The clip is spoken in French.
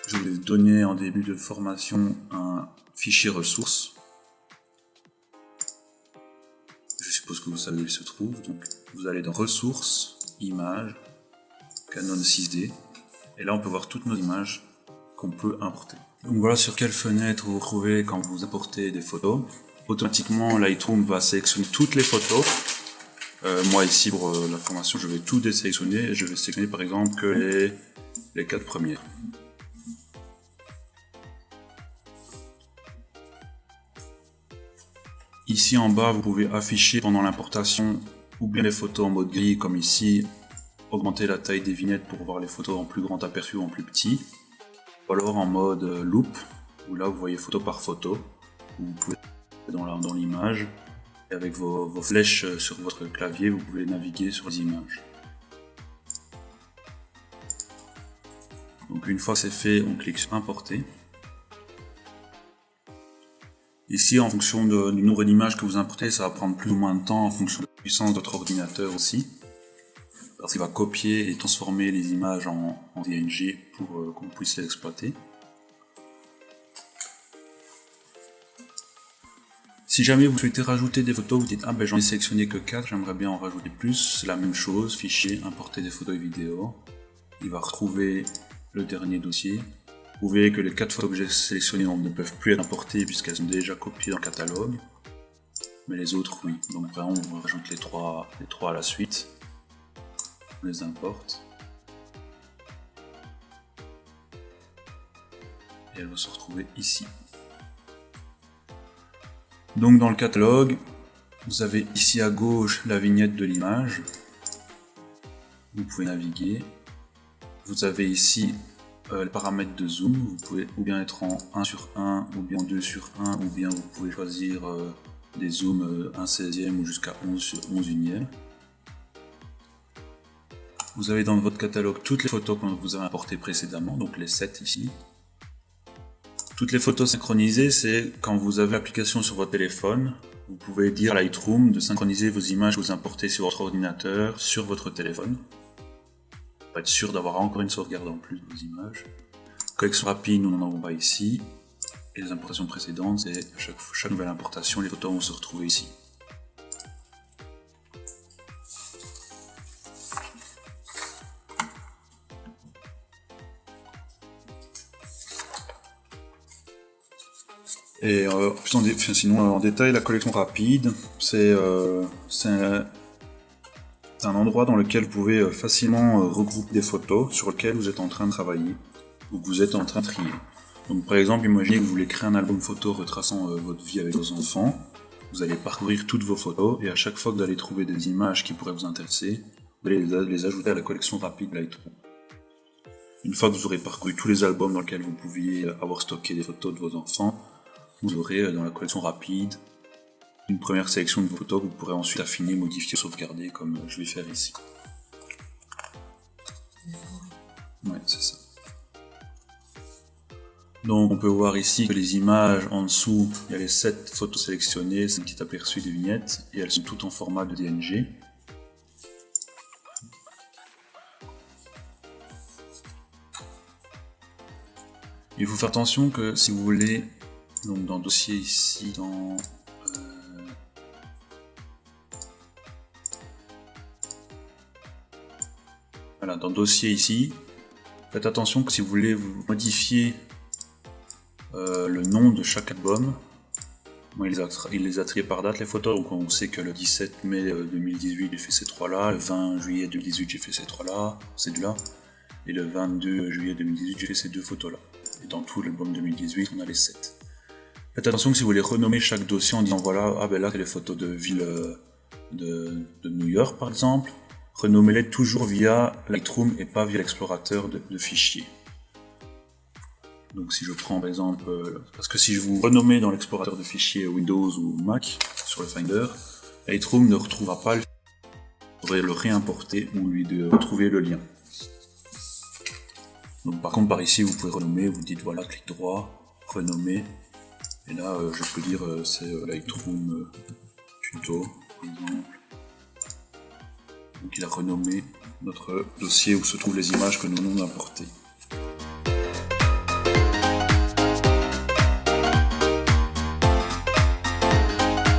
je vais vous donner en début de formation un fichier ressources. Je suppose que vous savez où il se trouve. Donc, vous allez dans ressources, images, Canon 6D. Et là, on peut voir toutes nos images qu'on peut importer. Donc voilà sur quelle fenêtre vous vous trouvez quand vous importez des photos. Automatiquement, Lightroom va sélectionner toutes les photos. Moi ici, pour la formation, je vais tout désélectionner. Je vais sélectionner par exemple que les 4 premières. Ici en bas, vous pouvez afficher pendant l'importation ou bien les photos en mode gris comme ici, augmenter la taille des vignettes pour voir les photos en plus grand aperçu ou en plus petit, ou alors en mode loop, où là vous voyez photo par photo, où vous pouvez dans l'image, et avec vos flèches sur votre clavier, vous pouvez naviguer sur les images. Donc une fois que c'est fait, on clique sur importer. Ici, en fonction du nombre d'images que vous importez, ça va prendre plus ou moins de temps en fonction de la puissance de votre ordinateur aussi. Parce qu'il va copier et transformer les images en DNG pour qu'on puisse les exploiter. Si jamais vous souhaitez rajouter des photos, vous dites ah ben j'en ai sélectionné que 4, j'aimerais bien en rajouter plus, c'est la même chose, fichier, importer des photos et vidéos. Il va retrouver le dernier dossier. Vous voyez que les 4 photos que j'ai sélectionnées ne peuvent plus être importées puisqu'elles sont déjà copiées dans le catalogue. Mais les autres, oui. Donc vraiment, on rajoute les trois à la suite. On les importe. Et elle va se retrouver ici. Donc dans le catalogue, vous avez ici à gauche la vignette de l'image. Vous pouvez naviguer. Vous avez ici les paramètres de zoom, vous pouvez ou bien être en 1/1, ou bien en 2/1, ou bien vous pouvez choisir des zooms 1/16e ou jusqu'à 11/11e. Vous avez dans votre catalogue toutes les photos que vous avez importées précédemment, donc les 7 ici. Toutes les photos synchronisées, c'est quand vous avez l'application sur votre téléphone, vous pouvez dire à Lightroom de synchroniser vos images que vous importez sur votre ordinateur, sur votre téléphone. Pour être sûr d'avoir encore une sauvegarde en plus de vos images. Collection rapide, nous n'en avons pas ici. Et les importations précédentes, c'est à chaque nouvelle importation, les photos vont se retrouver ici. Et sinon en détail, la collection rapide, c'est un endroit dans lequel vous pouvez facilement regrouper des photos sur lesquelles vous êtes en train de travailler ou que vous êtes en train de trier. Donc par exemple, imaginez que vous voulez créer un album photo retraçant votre vie avec vos enfants. Vous allez parcourir toutes vos photos et à chaque fois que vous allez trouver des images qui pourraient vous intéresser, vous allez les ajouter à la collection rapide Lightroom. Une fois que vous aurez parcouru tous les albums dans lesquels vous pouviez avoir stocké des photos de vos enfants, vous aurez dans la collection rapide une première sélection de photos que vous pourrez ensuite affiner, modifier, sauvegarder comme je vais faire ici. Ouais, c'est ça. Donc on peut voir ici que les images en dessous, il y a les 7 photos sélectionnées, c'est un petit aperçu des vignettes, et elles sont toutes en format de DNG. Il faut faire attention que si vous voulez, donc dans dossier ici, dans dossier ici, faites attention que si vous voulez vous modifier le nom de chaque album, il les a triés par date les photos, donc on sait que le 17 mai 2018 j'ai fait ces 3-là, le 20 juillet 2018 j'ai fait ces 3-là, ces 2-là, et le 22 juillet 2018 j'ai fait ces 2 photos-là. Et dans tout l'album 2018 on a les 7. Faites attention que si vous voulez renommer chaque dossier en disant voilà, ah ben là c'est les photos de ville de New York par exemple, renommez-les toujours via Lightroom et pas via l'explorateur de fichiers. Donc si je prends par exemple, parce que si je vous renommez dans l'explorateur de fichiers Windows ou Mac sur le Finder, Lightroom ne retrouvera pas le fichier, vous devrez le réimporter ou lui de retrouver le lien. Donc par contre par ici vous pouvez renommer, vous dites voilà, clic droit, renommer, et là je peux dire c'est Lightroom tuto par exemple. Donc il a renommé notre dossier où se trouvent les images que nous avons importées.